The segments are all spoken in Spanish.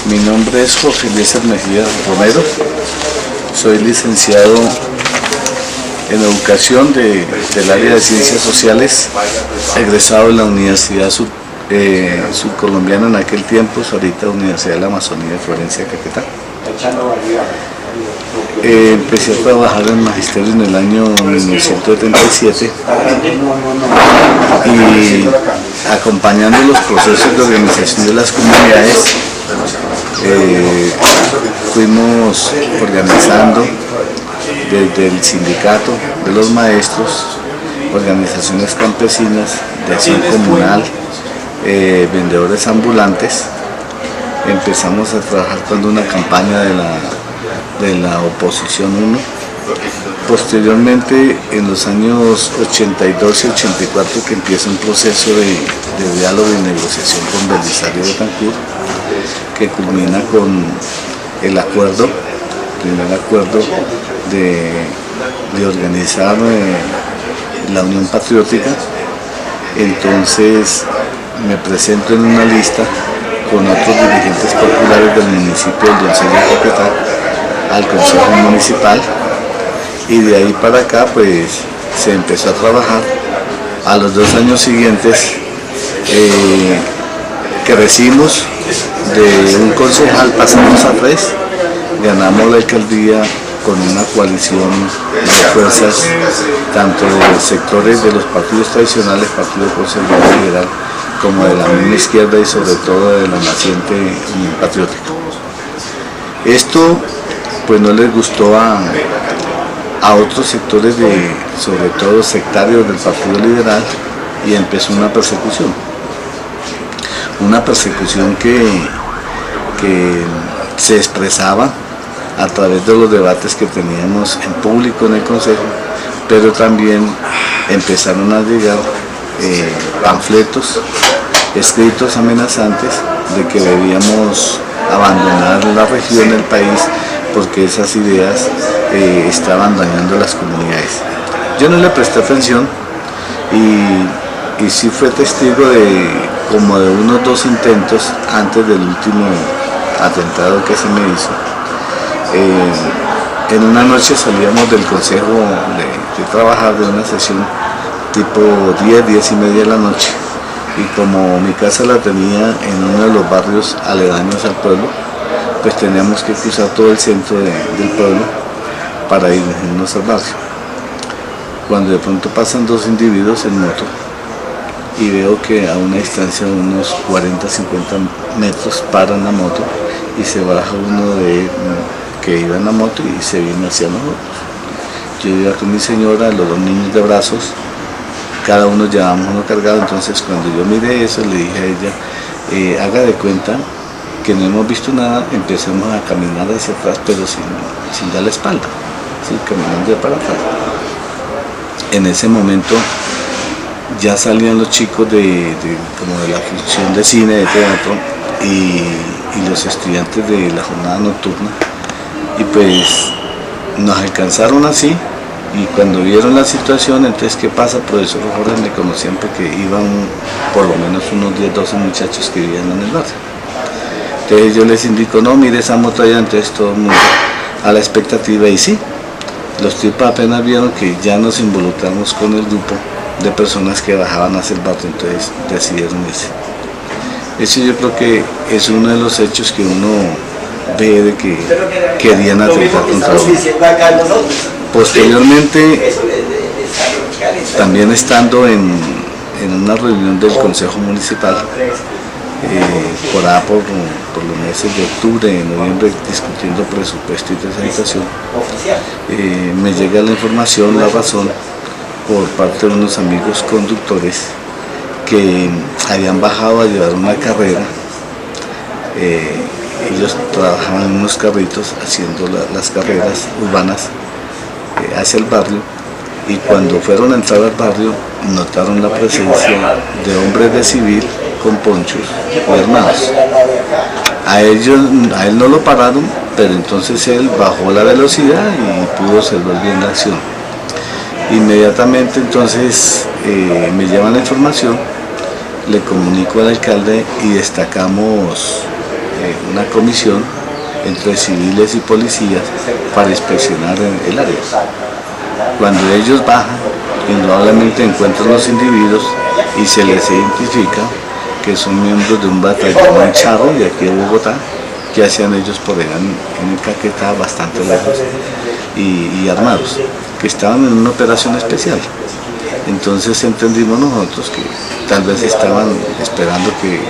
Mi nombre es Jorge Eliezer Mejía Romero, soy licenciado en Educación del área de Ciencias Sociales, egresado de la Universidad Surcolombiana en aquel tiempo, ahorita Universidad de la Amazonía de Florencia, Caquetá. Empecé a trabajar en magisterio en el año 1977 y acompañando los procesos de organización de las comunidades, fuimos organizando desde el sindicato de los maestros, organizaciones campesinas, de acción comunal, vendedores ambulantes. Empezamos a trabajar con una campaña de la oposición 1. Posteriormente, en los años 82 y 84, que empieza un proceso de diálogo y negociación con Belisario Betancur, que culmina con el primer acuerdo de organizar la Unión Patriótica. Entonces me presento en una lista con otros dirigentes populares del municipio de Doncella de Caquetá al Consejo Municipal, y de ahí para acá pues se empezó a trabajar. A los 2 años siguientes crecimos, de un concejal pasamos a 3, ganamos la alcaldía con una coalición de fuerzas tanto de sectores de los partidos tradicionales, Partido Conservador Liberal, como de la misma izquierda y sobre todo de la naciente Unión Patriótica. Esto pues no les gustó a otros sectores, sobre todo sectarios del Partido Liberal, y empezó una persecución que se expresaba a través de los debates que teníamos en público en el Consejo, pero también empezaron a llegar panfletos, escritos amenazantes de que debíamos abandonar la región, el país, porque esas ideas estaban dañando las comunidades. Yo no le presté atención y sí fue testigo de como de unos 2 intentos antes del último atentado que se me hizo. En una noche salíamos del consejo de trabajar, de una sesión tipo 10 y media de la noche, y como mi casa la tenía en uno de los barrios aledaños al pueblo, pues teníamos que cruzar todo el centro del pueblo para irnos al barrio. Cuando de pronto pasan 2 individuos en moto y veo que a una distancia de unos 40-50 metros paran la moto y se baja uno que iba en la moto y se viene hacia nosotros. Yo iba con mi señora, los 2 niños de brazos, cada uno llevábamos uno cargado. Entonces cuando yo miré eso le dije a ella, haga de cuenta que no hemos visto nada, empecemos a caminar hacia atrás, pero sin dar la espalda, ¿sí? Caminando de para atrás. En ese momento ya salían los chicos como de la función de cine, de teatro, y los estudiantes de la jornada nocturna, y pues nos alcanzaron así. Y cuando vieron la situación, entonces, ¿qué pasa, profesor Jorge? Me conocían porque iban por lo menos unos 10-12 muchachos que vivían en el barrio. Entonces yo les indico, no, mire esa moto allá. Entonces todo el mundo a la expectativa, y sí, los tipos apenas vieron que ya nos involucramos con el grupo de personas que bajaban hacia el barrio, entonces decidieron irse. Eso yo creo que es uno de los hechos que uno ve de que querían atentar contra uno. Posteriormente, también estando en una reunión del Consejo Municipal, por los meses de octubre y noviembre, discutiendo presupuesto y deshabitación, me llega la información, la razón, por parte de unos amigos conductores que habían bajado a llevar una carrera. Ellos trabajaban en unos carritos haciendo las carreras urbanas hacia el barrio, y cuando fueron a entrar al barrio notaron la presencia de hombres de civil con ponchos y armados. A él no lo pararon, pero entonces él bajó la velocidad y pudo observar bien la acción. Inmediatamente entonces me llevan la información, le comunico al alcalde y destacamos una comisión entre civiles y policías para inspeccionar el área. Cuando ellos bajan, indudablemente encuentran los individuos y se les identifica que son miembros de un batallón en Charro de aquí de Bogotá, que hacían ellos por allá en el Caquetá, bastante lejos, y armados, que estaban en una operación especial. Entonces entendimos nosotros que tal vez estaban esperando que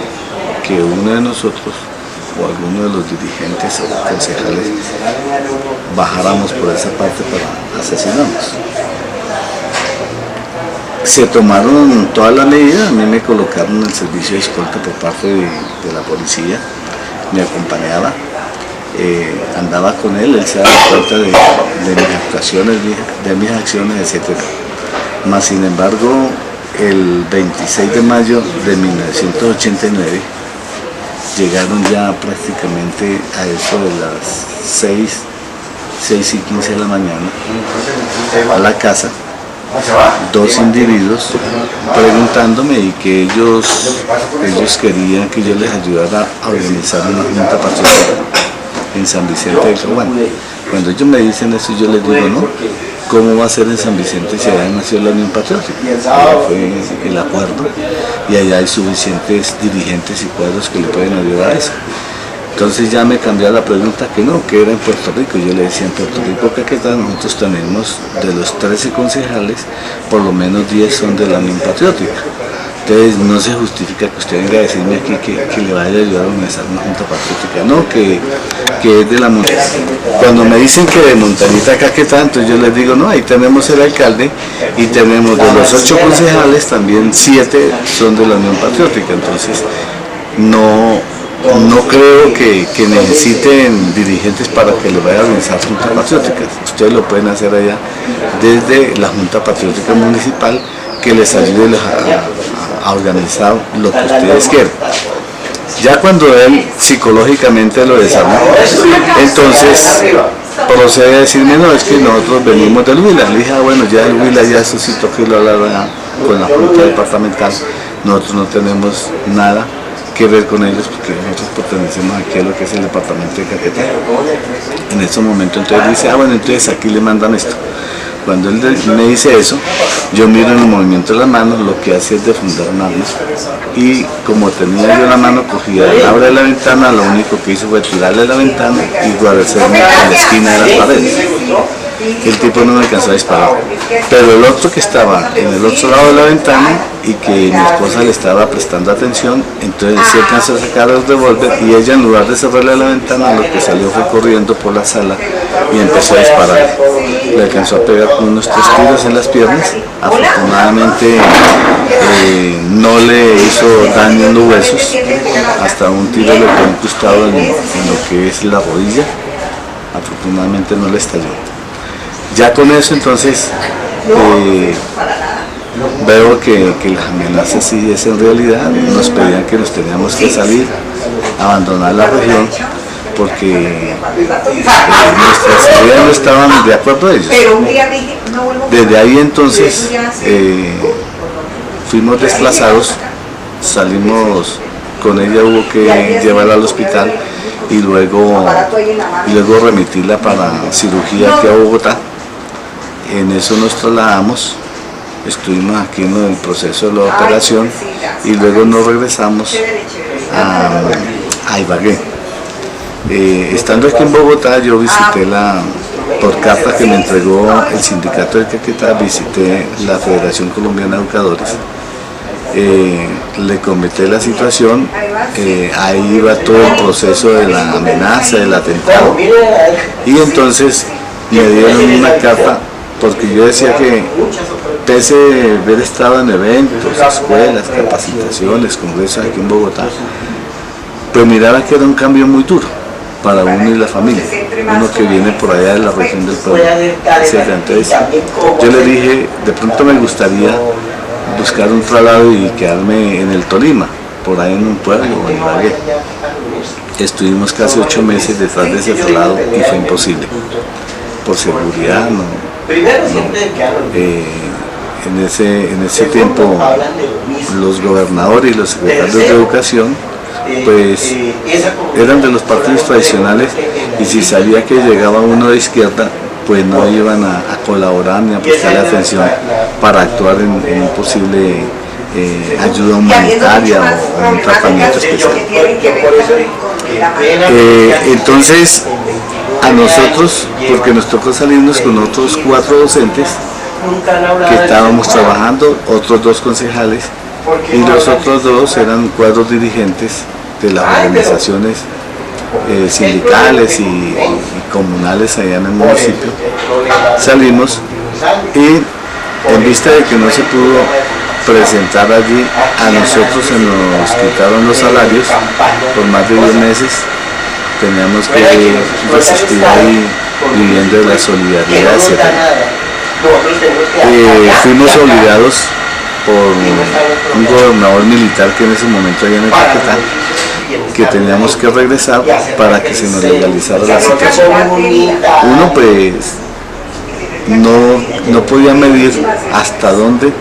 uno de nosotros o alguno de los dirigentes o concejales bajáramos por esa parte para asesinarnos. Se tomaron todas las medidas, a mí me colocaron en el servicio de escolta por parte de la policía, me acompañaba, andaba con él se daba cuenta de mis actuaciones, de mis acciones, etc. Mas sin embargo, el 26 de mayo de 1989, llegaron ya prácticamente a eso de las 6:15 de la mañana a la casa, dos individuos preguntándome y que ellos querían que yo les ayudara a organizar una junta patriótica en San Vicente del Caguán. Cuando ellos me dicen eso, yo les digo, no, ¿cómo va a ser en San Vicente si allá nació la Unión Patriótica? Fue el acuerdo y allá hay suficientes dirigentes y cuadros que le pueden ayudar a eso. Entonces ya me cambió la pregunta que no, que era en Puerto Rico. Yo le decía, en Puerto Rico, Caquetá, nosotros tenemos de los 13 concejales, por lo menos 10 son de la Unión Patriótica. Entonces no se justifica que usted venga a decirme aquí que le vaya a ayudar a organizar una junta patriótica, no, que es de la montaña. Cuando me dicen que de Montañita a Caquetá, entonces yo les digo, no, ahí tenemos el alcalde y tenemos de los 8 concejales, también 7 son de la Unión Patriótica. Entonces no creo que necesiten dirigentes para que les vaya a organizar juntas patrióticas. Ustedes lo pueden hacer allá desde la Junta Patriótica Municipal, que les ayude a organizar lo que ustedes quieran. Ya cuando él psicológicamente lo desarma, entonces procede a decirme, no, es que nosotros venimos del Huila. Le dije, bueno, ya el Huila ya suscitó que lo hablara con la Junta Departamental, nosotros no tenemos nada que ver con ellos porque nosotros pertenecemos aquí a lo que es el departamento de Caquetá. En ese momento entonces dice, bueno, entonces aquí le mandan esto. Cuando él me dice eso, yo miro en el movimiento de las manos, lo que hace es defundar un arma. Y como tenía yo la mano cogida en la de la ventana, lo único que hice fue tirarle la ventana y guardarme en la esquina de las paredes. El tipo no me alcanzó a disparar. Pero el otro que estaba en el otro lado de la ventana y que mi esposa le estaba prestando atención, entonces se alcanzó a sacar el revólver y ella, en lugar de cerrarle la ventana, lo que salió fue corriendo por la sala y empezó a disparar. Le alcanzó a pegar con unos 3 tiros en las piernas. Afortunadamente no le hizo daño en los huesos, hasta un tiro le quedó incrustado en lo que es la rodilla. Afortunadamente no le estalló. Ya con eso entonces veo que las amenazas sí es en realidad, nos pedían que nos teníamos que salir, abandonar la región, porque nuestras ideas no estaban de acuerdo a ellos. Desde ahí entonces fuimos desplazados, salimos con ella, hubo que llevarla al hospital y luego remitirla para cirugía aquí a Bogotá. En eso nos trasladamos, estuvimos aquí en el proceso de la operación y luego nos regresamos a Ibagué. Estando aquí en Bogotá, yo visité por carta que me entregó el sindicato de Caquetá, visité la Federación Colombiana de Educadores. Le comenté la situación, ahí iba todo el proceso de la amenaza, del atentado, y entonces me dieron una carta, porque yo decía que pese a haber estado en eventos, escuelas, capacitaciones, congresos aquí en Bogotá, pues miraba que era un cambio muy duro para uno y la familia, uno que viene por allá de la región del pueblo, etc. Entonces yo le dije, de pronto me gustaría buscar un traslado y quedarme en el Tolima, por ahí en un pueblo o en Ibagué. Estuvimos casi 8 meses detrás de ese traslado y fue imposible. Por seguridad en ese tiempo los gobernadores y los secretarios de educación pues eran de los partidos tradicionales, y si sabía que llegaba uno de izquierda pues no iban a colaborar ni a prestarle atención para actuar en un posible ayuda humanitaria o un tratamiento especial. Entonces a nosotros, porque nos tocó salirnos con otros 4 docentes que estábamos trabajando, otros 2 concejales, y los otros 2 eran cuadros dirigentes de las organizaciones sindicales y comunales allá en el municipio. Salimos y en vista de que no se pudo presentar allí, a nosotros se nos quitaron los salarios por más de 10 meses. Teníamos que resistir ahí viviendo de la solidaridad, etc. Fuimos obligados por un gobernador militar que en ese momento allá en el Caquetá, que teníamos que regresar para que se nos legalizara la situación. Uno pues no podía medir hasta dónde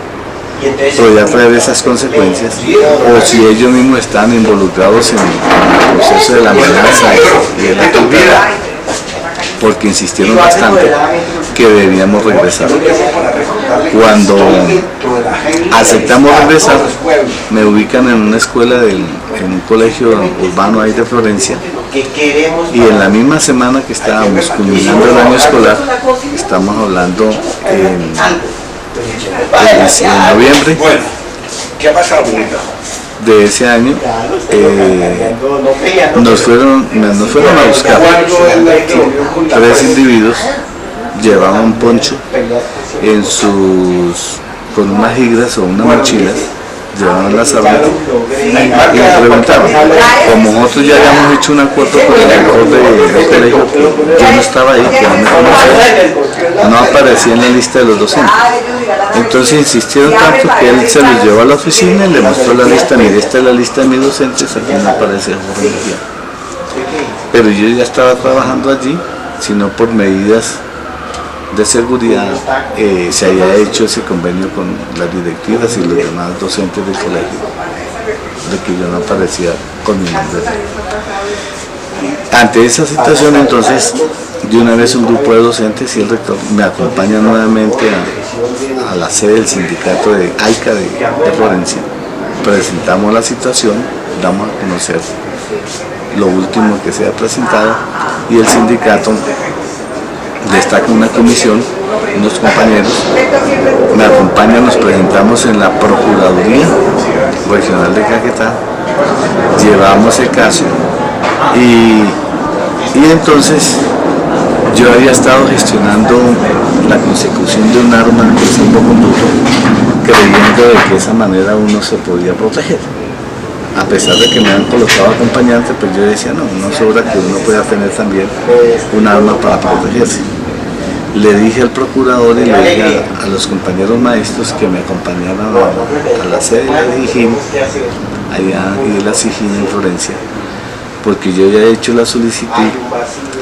podía traer esas consecuencias, o si ellos mismos estaban involucrados en el proceso de la amenaza y de la tortura, porque insistieron bastante que debíamos regresar. Cuando aceptamos regresar, me ubican en una escuela, en un colegio urbano ahí de Florencia, y en la misma semana que estábamos culminando el año escolar, estamos hablando en noviembre de ese año, nos fueron a buscar 3 individuos, llevaban un poncho con unas higras o unas mochilas, llevaban las armas y me preguntaban, como nosotros ya habíamos hecho un acuerdo con el director del colegio, yo no estaba ahí, que no me conocía, no aparecía en la lista de los docentes. Entonces insistieron tanto que él se los llevó a la oficina y le mostró la lista: mire, esta es la lista de mis docentes, aquí no aparece Jorge Mejía. Pero yo ya estaba trabajando allí, sino por medidas de seguridad se había hecho ese convenio con las directivas y los demás docentes del colegio, de que yo no aparecía con mi nombre. Ante esa situación, entonces, de una vez un grupo de docentes y el rector me acompaña nuevamente a la sede del sindicato de AICA de Florencia. Presentamos la situación, damos a conocer lo último que se ha presentado, y el sindicato destaca una comisión, unos compañeros me acompañan, nos presentamos en la Procuraduría Regional de Caquetá, llevamos el caso y entonces yo había estado gestionando la consecución de un arma de salvoconducto, creyendo de que de esa manera uno se podía proteger. A pesar de que me han colocado acompañante, pues yo decía, no sobra que uno pueda tener también un arma para protegerse. Le dije al procurador y le dije a los compañeros maestros que me acompañaran a la sede de la SIJIN, allá y de la SIJIN en Florencia, porque yo ya he hecho la solicitud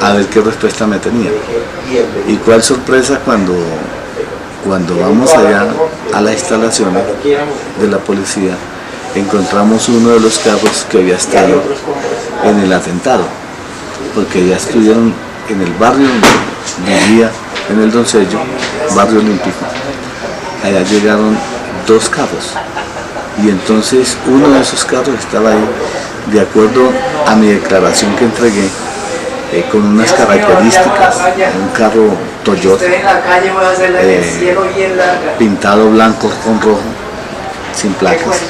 a ver qué respuesta me tenía. Y cuál sorpresa cuando vamos allá a las instalaciones de la policía, encontramos uno de los carros que había estado en el atentado, porque ya estuvieron en el barrio donde vivía, en el Doncello, barrio olímpico. Allá llegaron 2 carros, y entonces uno de esos carros estaba ahí, de acuerdo a mi declaración que entregué, con unas características, un carro Toyota, pintado blanco con rojo, sin placas.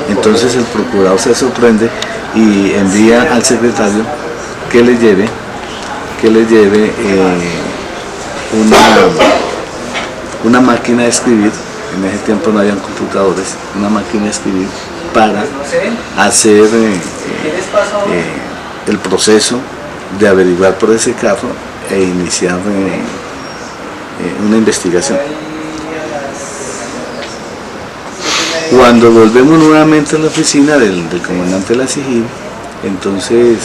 Entonces el procurador se sorprende y envía al secretario que le lleve una máquina de escribir. En ese tiempo no habían computadores, una máquina de escribir para hacer el proceso de averiguar por ese carro e iniciar una investigación. Cuando volvemos nuevamente a la oficina del comandante de la SIJIN, entonces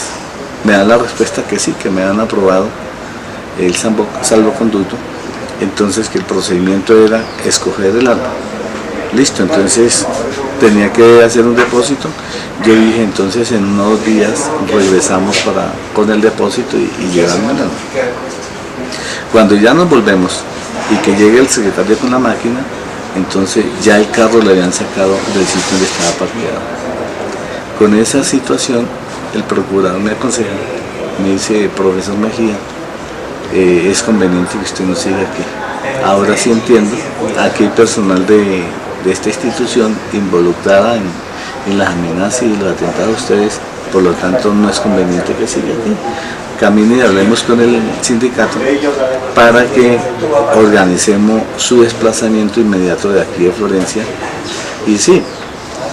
me dan la respuesta que sí, que me han aprobado el salvoconducto, entonces que el procedimiento era escoger el arma. Listo, entonces tenía que hacer un depósito. Yo dije, entonces en unos días regresamos con el depósito y llevarme el arma. Cuando ya nos volvemos y que llegue el secretario con la máquina, entonces ya el carro le habían sacado del sitio donde estaba parqueado. Con esa situación, el procurador me aconseja, me dice, profesor Mejía, es conveniente que usted no siga aquí. Ahora sí entiendo, aquí hay personal de esta institución involucrada en las amenazas y los atentados a ustedes, por lo tanto no es conveniente que siga aquí. Camine y hablemos con el sindicato para que organicemos su desplazamiento inmediato de aquí de Florencia. Y sí,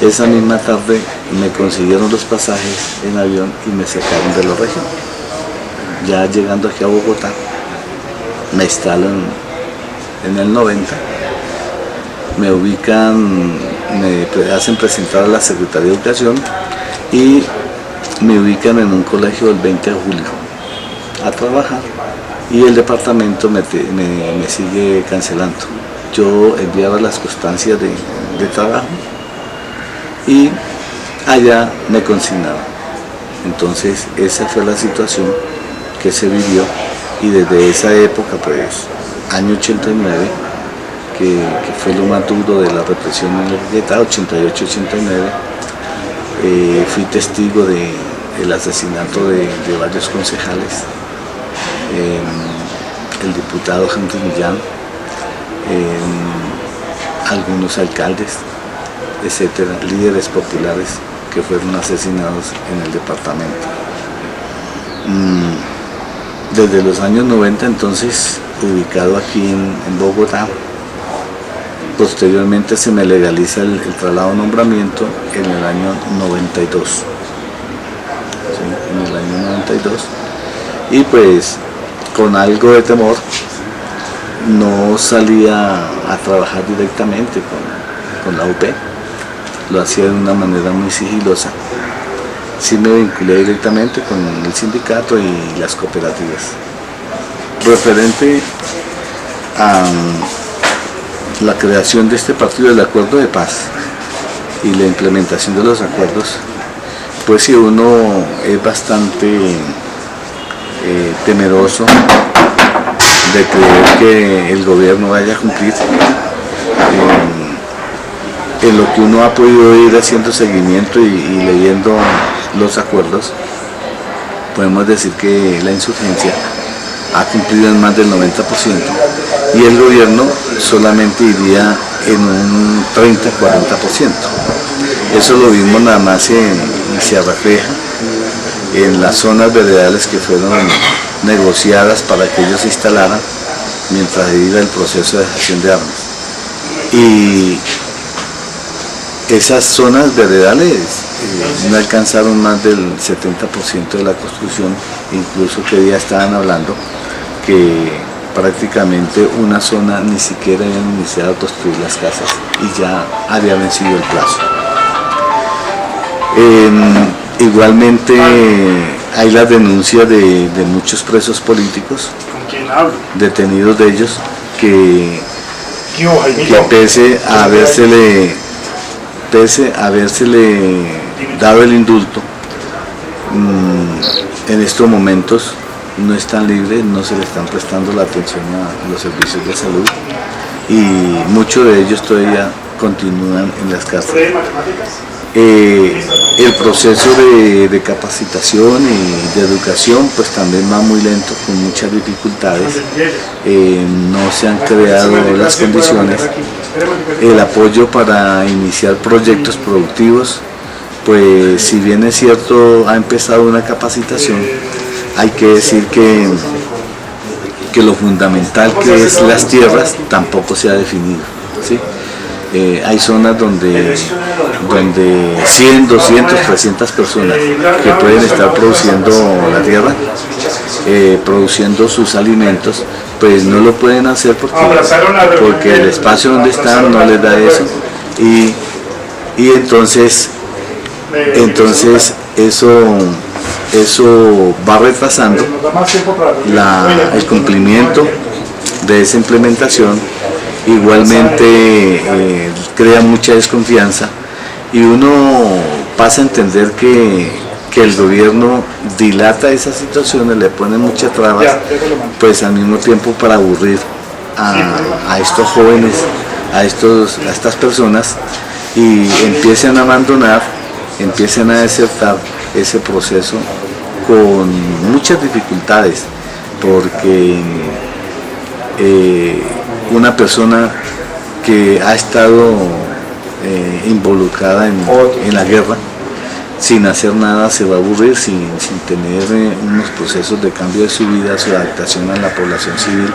esa misma tarde me consiguieron los pasajes en avión y me sacaron de la región. Ya llegando aquí a Bogotá, me instalan en el 90, me ubican, me hacen presentar a la Secretaría de Educación y me ubican en un colegio del 20 de julio a trabajar, y el departamento me sigue cancelando. Yo enviaba las constancias de trabajo y allá me consignaron. Entonces esa fue la situación que se vivió, y desde esa época, pues año 89, que fue lo más duro de la represión en la Guetá, 88-89, fui testigo del asesinato de varios concejales, el diputado Henry Millán, algunos alcaldes, etcétera, líderes populares que fueron asesinados en el departamento. Desde los años 90, entonces, ubicado aquí en Bogotá, posteriormente se me legaliza el traslado de nombramiento en el año 92. ¿Sí? En el año 92. Y pues, con algo de temor, no salía a trabajar directamente con la UP, lo hacía de una manera muy sigilosa. Sí me vinculé directamente con el sindicato y las cooperativas. Referente a la creación de este partido del Acuerdo de Paz y la implementación de los acuerdos, pues si uno es bastante temeroso de creer que el gobierno vaya a cumplir en lo que uno ha podido ir haciendo seguimiento y leyendo los acuerdos, podemos decir que la insurgencia ha cumplido en más del 90% y el gobierno solamente iría en un 30-40%. Eso lo vimos nada más y se refleja en las zonas veredales que fueron negociadas para que ellos se instalaran mientras iba el proceso de dejación de armas. Y esas zonas veredales no alcanzaron más del 70% de la construcción, incluso que ya estaban hablando que prácticamente una zona ni siquiera habían iniciado a construir las casas y ya había vencido el plazo. Igualmente hay las denuncias de muchos presos políticos, detenidos de ellos, que pese a habérsele dado el indulto, en estos momentos no están libres, no se le están prestando la atención a los servicios de salud y muchos de ellos todavía continúan en las cárceles. El proceso de capacitación y de educación pues también va muy lento, con muchas dificultades, no se han creado las condiciones. El apoyo para iniciar proyectos productivos, pues si bien es cierto ha empezado una capacitación, hay que decir que lo fundamental que es las tierras tampoco se ha definido, ¿sí? Hay zonas donde 100, 200, 300 personas que pueden estar produciendo la tierra, produciendo sus alimentos, pues no lo pueden hacer porque el espacio donde están no les da eso, y entonces eso va retrasando el cumplimiento de esa implementación. Igualmente crea mucha desconfianza y uno pasa a entender que el gobierno dilata esas situaciones, le pone muchas trabas, pues al mismo tiempo para aburrir a estos jóvenes, a estas personas, y empiezan a abandonar, empiezan a desertar ese proceso con muchas dificultades, porque una persona que ha estado involucrada en la guerra, sin hacer nada, se va a aburrir, sin tener unos procesos de cambio de su vida, su adaptación a la población civil,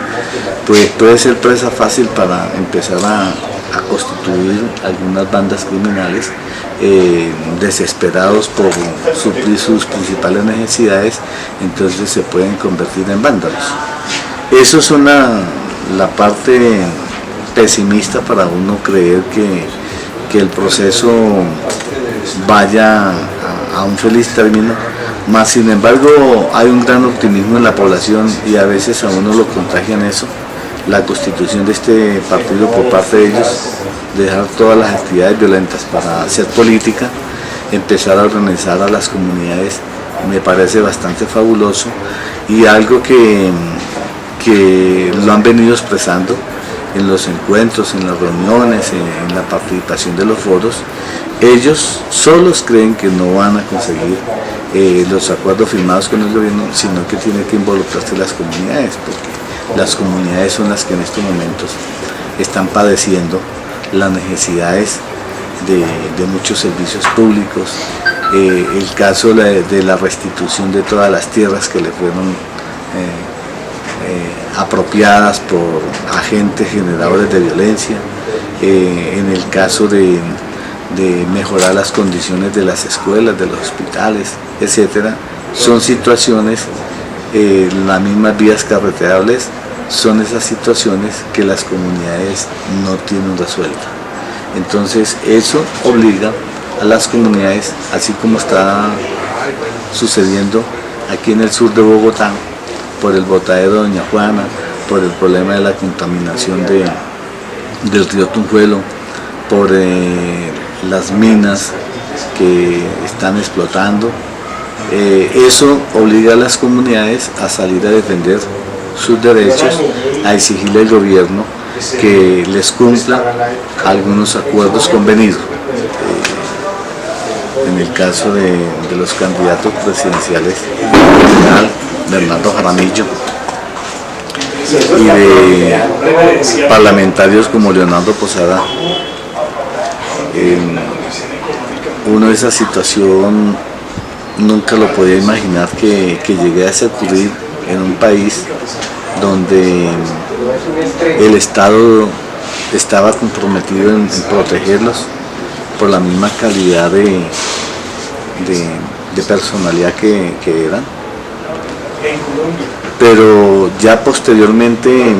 pues puede ser presa fácil para empezar a constituir algunas bandas criminales, desesperados por suplir sus principales necesidades, entonces se pueden convertir en vándalos. Eso es la parte pesimista para uno creer que el proceso vaya a un feliz término, más sin embargo hay un gran optimismo en la población y a veces a uno lo contagian eso, la constitución de este partido por parte de ellos, dejar todas las actividades violentas para hacer política, empezar a organizar a las comunidades, me parece bastante fabuloso y algo que lo han venido expresando en los encuentros, en las reuniones, en la participación de los foros. Ellos solos creen que no van a conseguir los acuerdos firmados con el gobierno, sino que tienen que involucrarse las comunidades, porque las comunidades son las que en estos momentos están padeciendo las necesidades de muchos servicios públicos, el caso de la restitución de todas las tierras que le fueron apropiadas por agentes generadores de violencia, en el caso de mejorar las condiciones de las escuelas, de los hospitales, etcétera. Son situaciones, las mismas vías carreterables, son esas situaciones que las comunidades no tienen resueltas. Entonces eso obliga a las comunidades, así como está sucediendo aquí en el sur de Bogotá, por el botadero Doña Juana, por el problema de la contaminación del río Tunjuelo, por las minas que están explotando. Eso obliga a las comunidades a salir a defender sus derechos, a exigirle al gobierno que les cumpla algunos acuerdos convenidos. En el caso de los candidatos presidenciales, el general Bernardo Jaramillo, y de parlamentarios como Leonardo Posada, uno de esa situación nunca lo podía imaginar que llegase a ocurrir en un país donde el Estado estaba comprometido en protegerlos por la misma calidad de personalidad que eran. Pero ya posteriormente,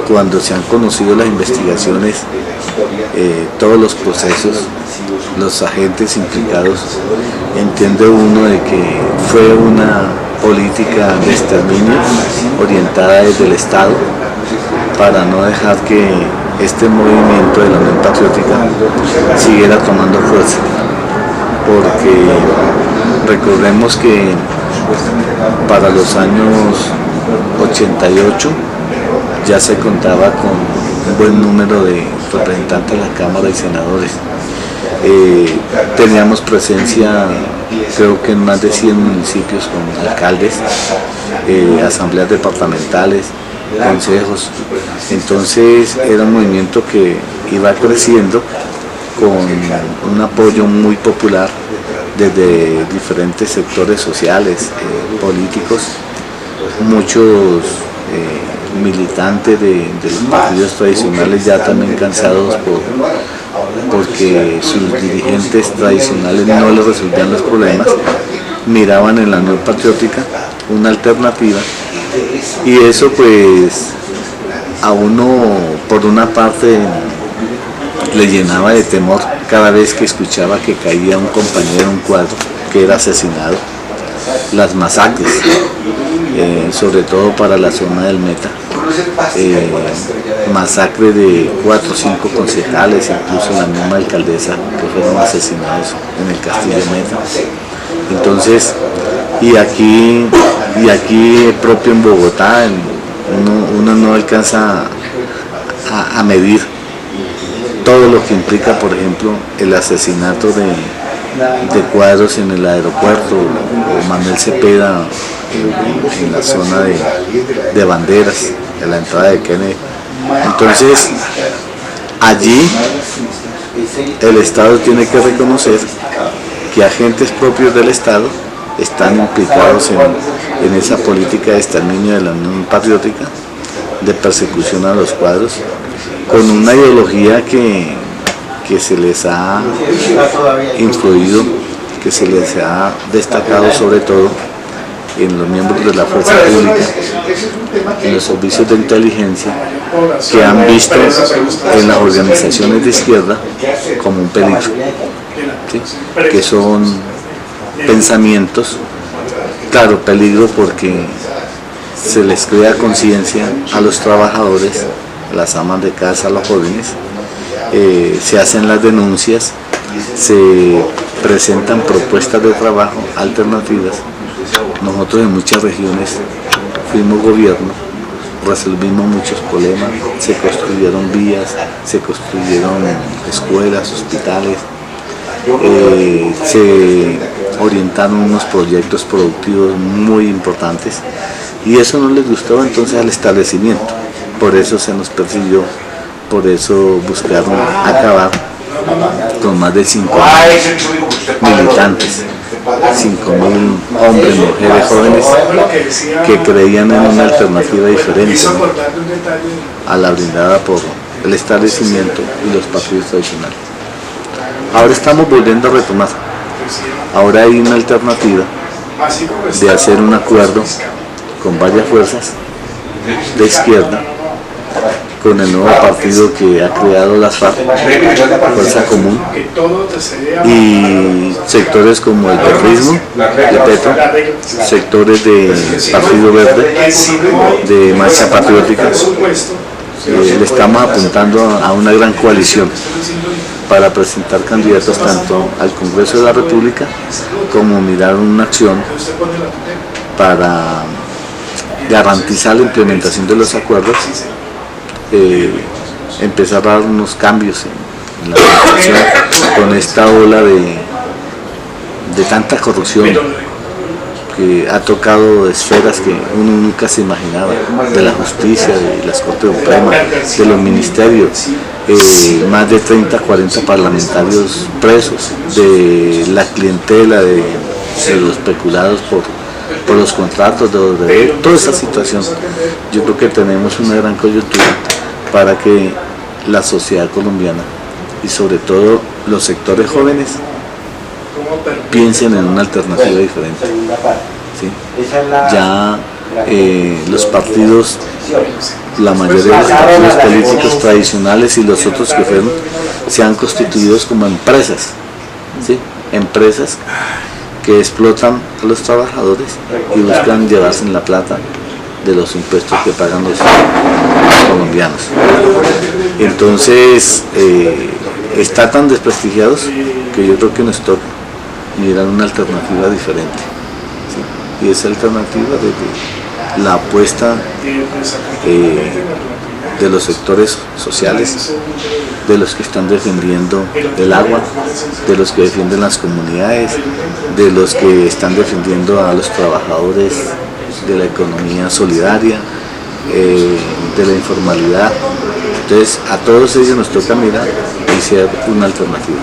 cuando se han conocido las investigaciones, todos los procesos, los agentes implicados, entiende uno de que fue una política de exterminio orientada desde el Estado para no dejar que este movimiento de la Unión Patriótica siguiera tomando fuerza, porque recordemos que para los años 88 ya se contaba con un buen número de representantes de la Cámara y senadores. Teníamos presencia, creo que en más de 100 municipios, con alcaldes, asambleas departamentales, consejos. Entonces era un movimiento que iba creciendo con un apoyo muy popular desde diferentes sectores sociales, políticos, muchos militantes de los partidos tradicionales ya también cansados porque sus dirigentes tradicionales no les resolvían los problemas, miraban en la Unión Patriótica una alternativa, y eso pues a uno por una parte le llenaba de temor cada vez que escuchaba que caía un compañero, un cuadro, que era asesinado. Las masacres, sobre todo para la zona del Meta, masacre de 4 o 5 concejales, incluso la misma alcaldesa, que fueron asesinados en el Castillo Meta. Entonces, y aquí propio en Bogotá, uno no alcanza a medir todo lo que implica, por ejemplo, el asesinato de Cuadros en el aeropuerto, o Manuel Cepeda en la zona de Banderas, en la entrada de Kennedy. Entonces, allí el Estado tiene que reconocer que agentes propios del Estado están implicados en esa política de exterminio de la Unión Patriótica, de persecución a los Cuadros, con una ideología que se les ha influido, que se les ha destacado sobre todo en los miembros de la fuerza pública, en los servicios de inteligencia, que han visto en las organizaciones de izquierda como un peligro, ¿sí? Que son pensamientos, claro, peligro porque se les crea conciencia a los trabajadores, a las amas de casa, a los jóvenes, se hacen las denuncias, se presentan propuestas de trabajo alternativas. Nosotros en muchas regiones fuimos gobierno, resolvimos muchos problemas, se construyeron vías, se construyeron escuelas, hospitales, se orientaron unos proyectos productivos muy importantes y eso no les gustó entonces al establecimiento, por eso se nos persiguió, por eso buscaron acabar con más de 5.000 militantes, 5.000 hombres, mujeres, jóvenes que creían en una alternativa diferente, ¿no?, a la brindada por el establecimiento y los partidos tradicionales. Ahora estamos volviendo a retomar, ahora hay una alternativa de hacer un acuerdo con varias fuerzas de izquierda, con el nuevo partido que ha creado las FARC, Fuerza Común, y sectores como el terrorismo de Petro, sectores de Partido Verde, de Marcha Patriótica. Le estamos apuntando a una gran coalición para presentar candidatos tanto al Congreso de la República como mirar una acción para garantizar la implementación de los acuerdos, empezar a dar unos cambios en la administración con esta ola de tanta corrupción que ha tocado esferas que uno nunca se imaginaba, de la justicia, de las Cortes Supremas, de los ministerios, más de 30, 40 parlamentarios presos, de la clientela, de los especulados por los contratos, de toda esa situación. Yo creo que tenemos una gran coyuntura para que la sociedad colombiana y sobre todo los sectores jóvenes piensen en una alternativa diferente, ¿sí? Ya los partidos, la mayoría de los partidos políticos tradicionales y los otros que fueron, se han constituido como empresas, ¿sí? Empresas que explotan a los trabajadores y buscan llevarse la plata de los impuestos que pagan los colombianos. Entonces, está tan desprestigiados que yo creo que nos toca mirar una alternativa diferente, ¿sí? Y esa alternativa desde la apuesta de los sectores sociales, de los que están defendiendo el agua, de los que defienden las comunidades, de los que están defendiendo a los trabajadores de la economía solidaria, de la informalidad. Entonces a todos ellos nos toca mirar y ser una alternativa.